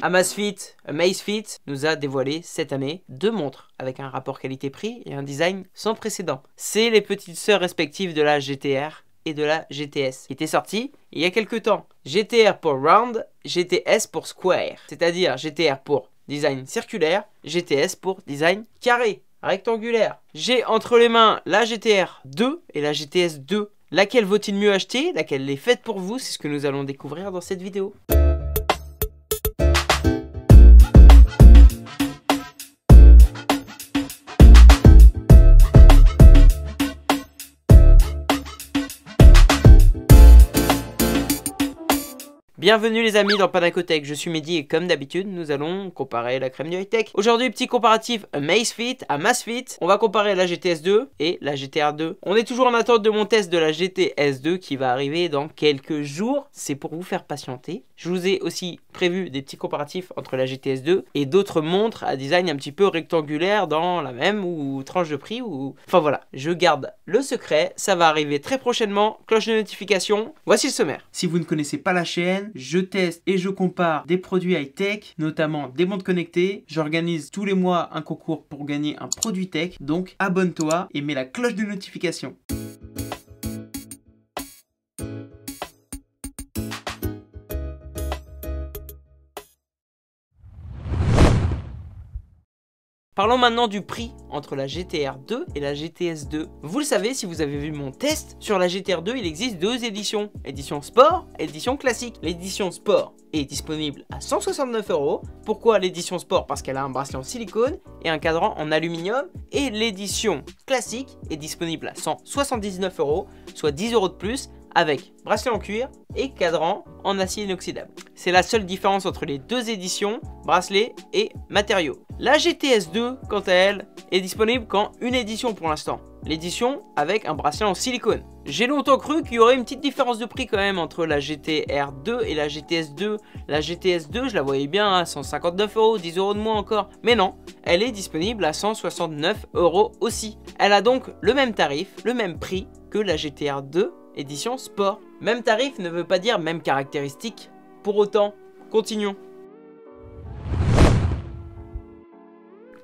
Amazfit nous a dévoilé cette année 2 montres avec un rapport qualité-prix et un design sans précédent. C'est les petites sœurs respectives de la GTR et de la GTS qui étaient sorties il y a quelques temps. GTR pour Round, GTS pour Square, c'est-à-dire GTR pour design circulaire, GTS pour design carré, rectangulaire. J'ai entre les mains la GTR 2 et la GTS 2. Laquelle vaut-il mieux acheter? Laquelle est faite pour vous? C'est ce que nous allons découvrir dans cette vidéo. Bienvenue les amis dans Panacotech, je suis Mehdi et comme d'habitude nous allons comparer la crème du high-tech. Aujourd'hui petit comparatif Amazfit. On va comparer la GTS 2 et la GTR 2. On est toujours en attente de mon test de la GTS 2 qui va arriver dans quelques jours. C'est pour vous faire patienter. Je vous ai aussi prévu des petits comparatifs entre la GTS 2 et d'autres montres à design un petit peu rectangulaire dans la même ou tranche de prix ou... Enfin voilà, je garde le secret, ça va arriver très prochainement. Cloche de notification, voici le sommaire. Si vous ne connaissez pas la chaîne, je teste et je compare des produits high-tech, notamment des montres connectées. J'organise tous les mois un concours pour gagner un produit tech. Donc abonne-toi et mets la cloche de notification. Parlons maintenant du prix entre la GTR 2 et la GTS 2. Vous le savez, si vous avez vu mon test, sur la GTR 2, il existe 2 éditions. Édition sport et édition classique. L'édition sport est disponible à 169 €. Pourquoi l'édition sport? Parce qu'elle a un bracelet en silicone et un cadran en aluminium. Et l'édition classique est disponible à 179 €, soit 10 € de plus, avec bracelet en cuir et cadran en acier inoxydable. C'est la seule différence entre les 2 éditions, bracelet et matériaux. La GTS 2, quant à elle, est disponible qu'en une édition pour l'instant. L'édition avec un bracelet en silicone. J'ai longtemps cru qu'il y aurait une petite différence de prix quand même entre la GTR 2 et la GTS 2. La GTS 2, je la voyais bien à 159 €, 10 € de moins encore. Mais non, elle est disponible à 169 € aussi. Elle a donc le même tarif, le même prix que la GTR 2 édition sport. Même tarif ne veut pas dire même caractéristique. Pour autant, continuons.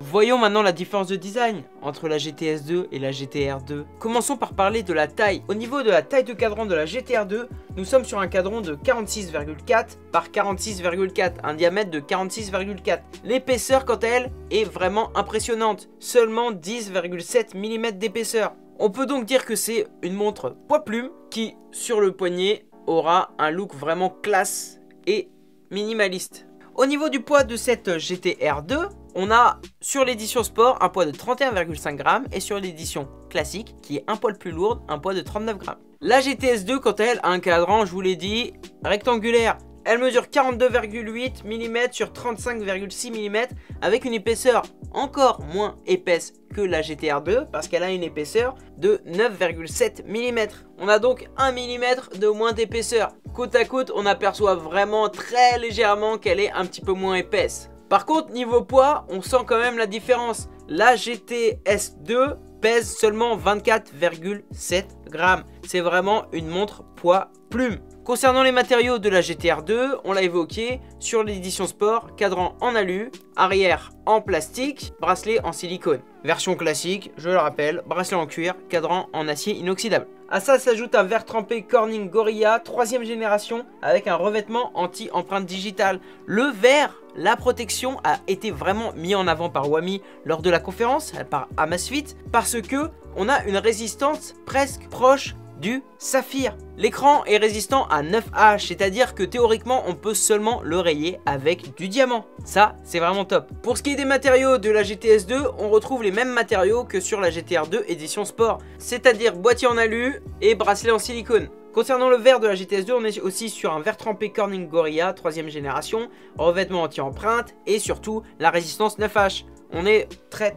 Voyons maintenant la différence de design entre la GTS 2 et la GTR 2. Commençons par parler de la taille. Au niveau de la taille de cadran de la GTR 2, nous sommes sur un cadran de 46,4 par 46,4, un diamètre de 46,4. L'épaisseur, quant à elle, est vraiment impressionnante. Seulement 10,7 mm d'épaisseur. On peut donc dire que c'est une montre poids-plume qui, sur le poignet, aura un look vraiment classe et minimaliste. Au niveau du poids de cette GTR 2, on a sur l'édition sport un poids de 31,5 grammes et sur l'édition classique, qui est un poil plus lourde, un poids de 39 grammes. La GTS 2, quant à elle, a un cadran, je vous l'ai dit, rectangulaire. Elle mesure 42,8 mm sur 35,6 mm avec une épaisseur encore moins épaisse que la GTR 2 parce qu'elle a une épaisseur de 9,7 mm. On a donc 1 mm de moins d'épaisseur. Côte à côte, on aperçoit vraiment très légèrement qu'elle est un petit peu moins épaisse. Par contre, niveau poids, on sent quand même la différence. La GTS 2 pèse seulement 24,7 grammes. C'est vraiment une montre poids plume. Concernant les matériaux de la GTR 2, on l'a évoqué, sur l'édition sport, cadran en alu, arrière en plastique, bracelet en silicone. Version classique, je le rappelle, bracelet en cuir, cadran en acier inoxydable. À ça s'ajoute un verre trempé Corning Gorilla 3e génération avec un revêtement anti-empreinte digitale. Le verre, la protection a été vraiment mis en avant par Wami lors de la conférence, par Amazfit, parce que on a une résistance presque proche du saphir. L'écran est résistant à 9H, c'est-à-dire que théoriquement on peut seulement le rayer avec du diamant. Ça, c'est vraiment top. Pour ce qui est des matériaux de la GTS 2, on retrouve les mêmes matériaux que sur la GTR 2 édition sport, c'est-à-dire boîtier en alu et bracelet en silicone. Concernant le verre de la GTS 2, on est aussi sur un verre trempé Corning Gorilla 3e génération, revêtement anti-empreinte et surtout la résistance 9H. On est très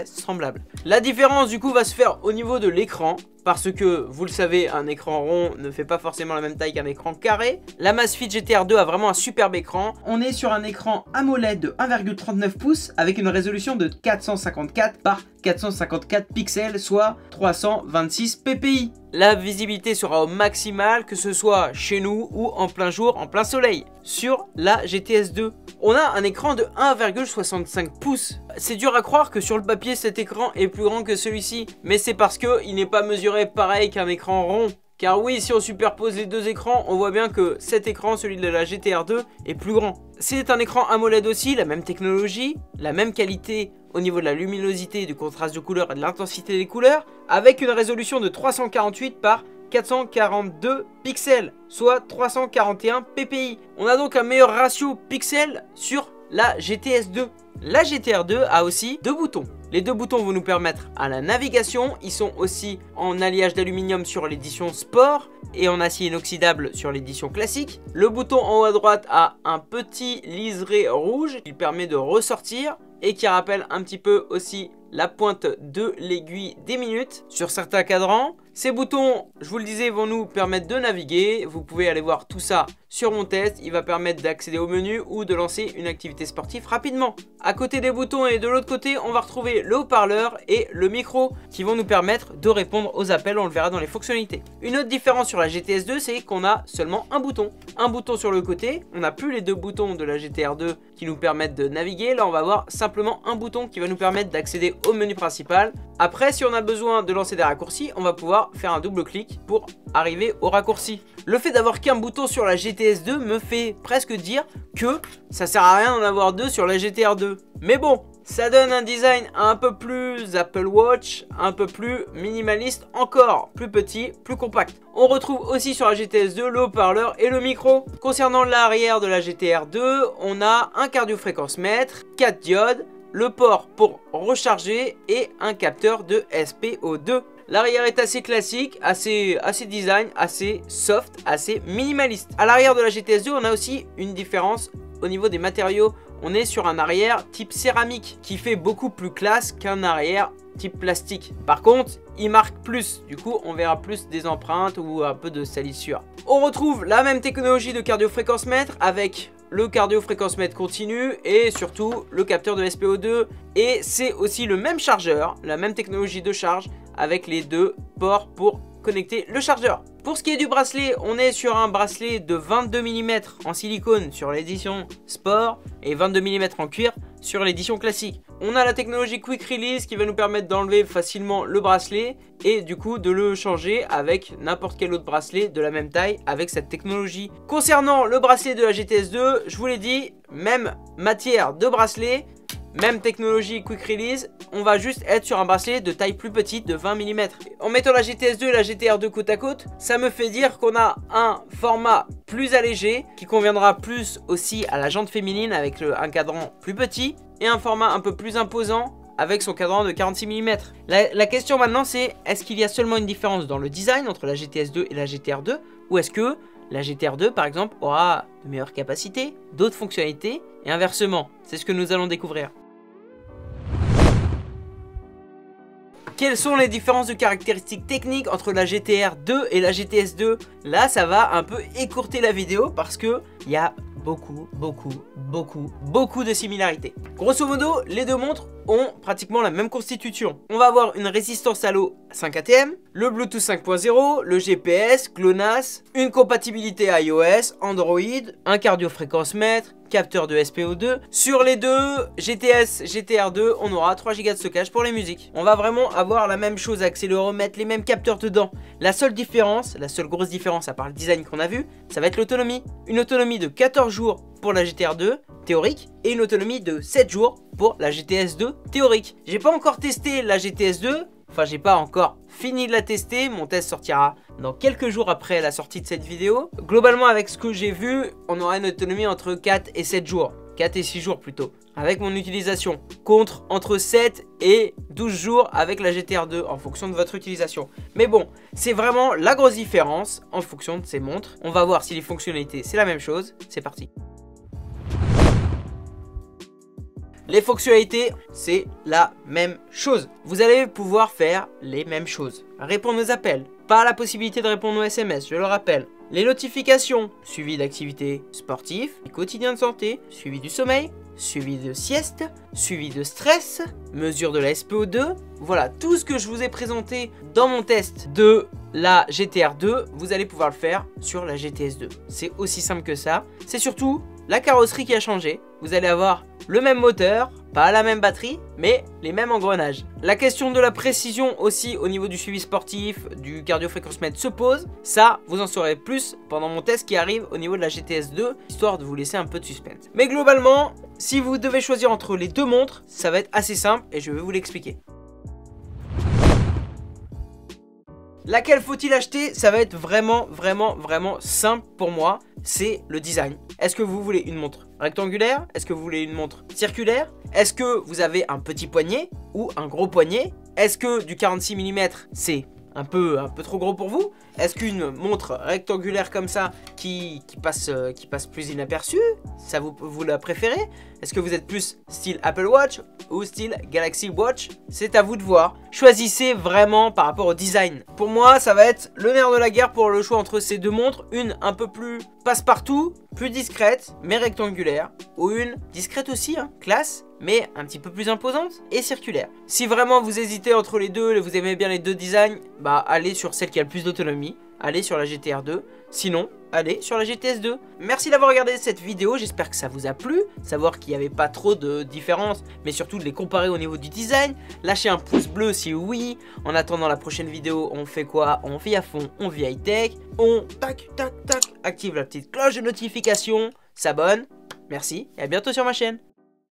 semblable. La différence du coup va se faire au niveau de l'écran. Parce que, vous le savez, un écran rond ne fait pas forcément la même taille qu'un écran carré. La Amazfit GTR 2 a vraiment un superbe écran. On est sur un écran AMOLED de 1,39 pouces avec une résolution de 454 par 454 pixels, soit 326 ppi. La visibilité sera au maximal, que ce soit chez nous ou en plein jour, en plein soleil. sur la GTS 2. On a un écran de 1,65 pouces. C'est dur à croire que sur le papier cet écran est plus grand que celui-ci, mais c'est parce qu'il n'est pas mesuré pareil qu'un écran rond. Car oui, si on superpose les deux écrans, on voit bien que cet écran, celui de la GTR 2, est plus grand. C'est un écran AMOLED aussi, la même technologie, la même qualité au niveau de la luminosité, du contraste de couleurs et de l'intensité des couleurs, avec une résolution de 348 par 442 pixels, soit 341 ppi. On a donc un meilleur ratio pixels sur la GTS 2. La GTR 2 a aussi deux boutons. Les deux boutons vont nous permettre à la navigation. Ils sont aussi en alliage d'aluminium sur l'édition Sport et en acier inoxydable sur l'édition classique. Le bouton en haut à droite a un petit liseré rouge qui permet de ressortir et qui rappelle un petit peu aussi la pointe de l'aiguille des minutes sur certains cadrans. Ces boutons, je vous le disais, vont nous permettre de naviguer. Vous pouvez aller voir tout ça sur mon test. Il va permettre d'accéder au menu ou de lancer une activité sportive rapidement. À côté des boutons et de l'autre côté, on va retrouver le haut-parleur et le micro qui vont nous permettre de répondre aux appels. On le verra dans les fonctionnalités. Une autre différence sur la GTS 2, c'est qu'on a seulement un bouton. Un bouton sur le côté. On n'a plus les deux boutons de la GTR 2 qui nous permettent de naviguer. Là, on va avoir simplement un bouton qui va nous permettre d'accéder au menu principal. Après, si on a besoin de lancer des raccourcis, on va pouvoir faire un double clic pour arriver au raccourci. Le fait d'avoir qu'un bouton sur la GTS 2 me fait presque dire que ça sert à rien d'en avoir deux sur la GTR 2. Mais bon, ça donne un design un peu plus Apple Watch, un peu plus minimaliste, encore plus petit, plus compact. On retrouve aussi sur la GTS 2 le haut-parleur et le micro. Concernant l'arrière de la GTR 2, on a un cardio-fréquence-mètre, 4 diodes, le port pour recharger et un capteur de SPO2. L'arrière est assez classique, assez design, assez soft, assez minimaliste. À l'arrière de la GTS 2, on a aussi une différence au niveau des matériaux. On est sur un arrière type céramique qui fait beaucoup plus classe qu'un arrière type plastique. Par contre, il marque plus. Du coup, on verra plus des empreintes ou un peu de salissure. On retrouve la même technologie de cardio-fréquence-mètre avec le cardio-fréquence-mètre continu et surtout le capteur de SPO2. Et c'est aussi le même chargeur, la même technologie de charge avec les deux ports pour connecter le chargeur. Pour ce qui est du bracelet, on est sur un bracelet de 22 mm en silicone sur l'édition Sport et 22 mm en cuir sur l'édition classique. On a la technologie Quick Release qui va nous permettre d'enlever facilement le bracelet et du coup de le changer avec n'importe quel autre bracelet de la même taille avec cette technologie. Concernant le bracelet de la GTS 2, je vous l'ai dit, même matière de bracelet, même technologie Quick Release, on va juste être sur un bracelet de taille plus petite de 20 mm. En mettant la GTS 2 et la GTR 2 côte à côte, ça me fait dire qu'on a un format plus allégé qui conviendra plus aussi à la jante féminine avec un cadran plus petit et un format un peu plus imposant avec son cadran de 46 mm. La question maintenant c'est, est-ce qu'il y a seulement une différence dans le design entre la GTS 2 et la GTR 2 ou est-ce que la GTR 2 par exemple aura de meilleures capacités, d'autres fonctionnalités et inversement? C'est ce que nous allons découvrir. Quelles sont les différences de caractéristiques techniques entre la GTR 2 et la GTS 2? Là, ça va un peu écourter la vidéo parce que il y a beaucoup de similarités. Grosso modo, les deux montres ont pratiquement la même constitution. On va avoir une résistance à l'eau 5 ATM, le Bluetooth 5.0, le GPS, GLONASS, une compatibilité iOS, Android, un cardio-fréquence-mètre, capteur de SPO2. Sur les deux GTS, GTR 2, on aura 3 Go de stockage pour les musiques. On va vraiment avoir la même chose, accéléromètre, les mêmes capteurs dedans. La seule différence, la seule grosse différence à part le design qu'on a vu, ça va être l'autonomie. Une autonomie de 14 jours pour la GTR 2 théorique et une autonomie de 7 jours pour la GTS 2 théorique. J'ai pas encore testé la GTS 2, enfin j'ai pas encore fini de la tester, mon test sortira dans quelques jours après la sortie de cette vidéo. Globalement avec ce que j'ai vu, on aura une autonomie entre 4 et 7 jours, 4 et 6 jours plutôt, avec mon utilisation, contre entre 7 et 12 jours avec la GTR 2 en fonction de votre utilisation. Mais bon, c'est vraiment la grosse différence en fonction de ces montres. On va voir si les fonctionnalités c'est la même chose, c'est parti. Les fonctionnalités, c'est la même chose. Vous allez pouvoir faire les mêmes choses. Répondre aux appels, pas la possibilité de répondre aux SMS, je le rappelle. Les notifications, suivi d'activités sportives, du quotidien de santé, suivi du sommeil, suivi de sieste, suivi de stress, mesure de la SPO2. Voilà, tout ce que je vous ai présenté dans mon test de la GTR 2, vous allez pouvoir le faire sur la GTS 2. C'est aussi simple que ça. C'est surtout la carrosserie qui a changé. Vous allez avoir le même moteur, pas la même batterie, mais les mêmes engrenages. La question de la précision aussi au niveau du suivi sportif, du cardio-fréquence-mètre se pose. Ça, vous en saurez plus pendant mon test qui arrive au niveau de la GTS 2, histoire de vous laisser un peu de suspense. Mais globalement, si vous devez choisir entre les deux montres, ça va être assez simple et je vais vous l'expliquer. Laquelle faut-il acheter? Ça va être vraiment simple pour moi. C'est le design. Est-ce que vous voulez une montre rectangulaire? Est-ce que vous voulez une montre circulaire? Est-ce que vous avez un petit poignet ou un gros poignet? Est-ce que du 46 mm c'est un peu trop gros pour vous? Est-ce qu'une montre rectangulaire comme ça qui passe plus inaperçue, ça vous la préférez? Est-ce que vous êtes plus style Apple Watch ou style Galaxy Watch? C'est à vous de voir. Choisissez vraiment par rapport au design. Pour moi, ça va être le nerf de la guerre pour le choix entre ces deux montres. Une un peu plus passe-partout, plus discrète, mais rectangulaire. Ou une discrète aussi, hein, classe, mais un petit peu plus imposante et circulaire. Si vraiment vous hésitez entre les deux et vous aimez bien les deux designs, bah allez sur celle qui a le plus d'autonomie. Allez sur la GTR 2, sinon allez sur la GTS 2. Merci d'avoir regardé cette vidéo, j'espère que ça vous a plu, savoir qu'il n'y avait pas trop de différence, mais surtout de les comparer au niveau du design. Lâchez un pouce bleu si oui. En attendant la prochaine vidéo, on fait quoi? On vit à fond, on vit high tech, on tac active la petite cloche de notification, s'abonne. Merci et à bientôt sur ma chaîne.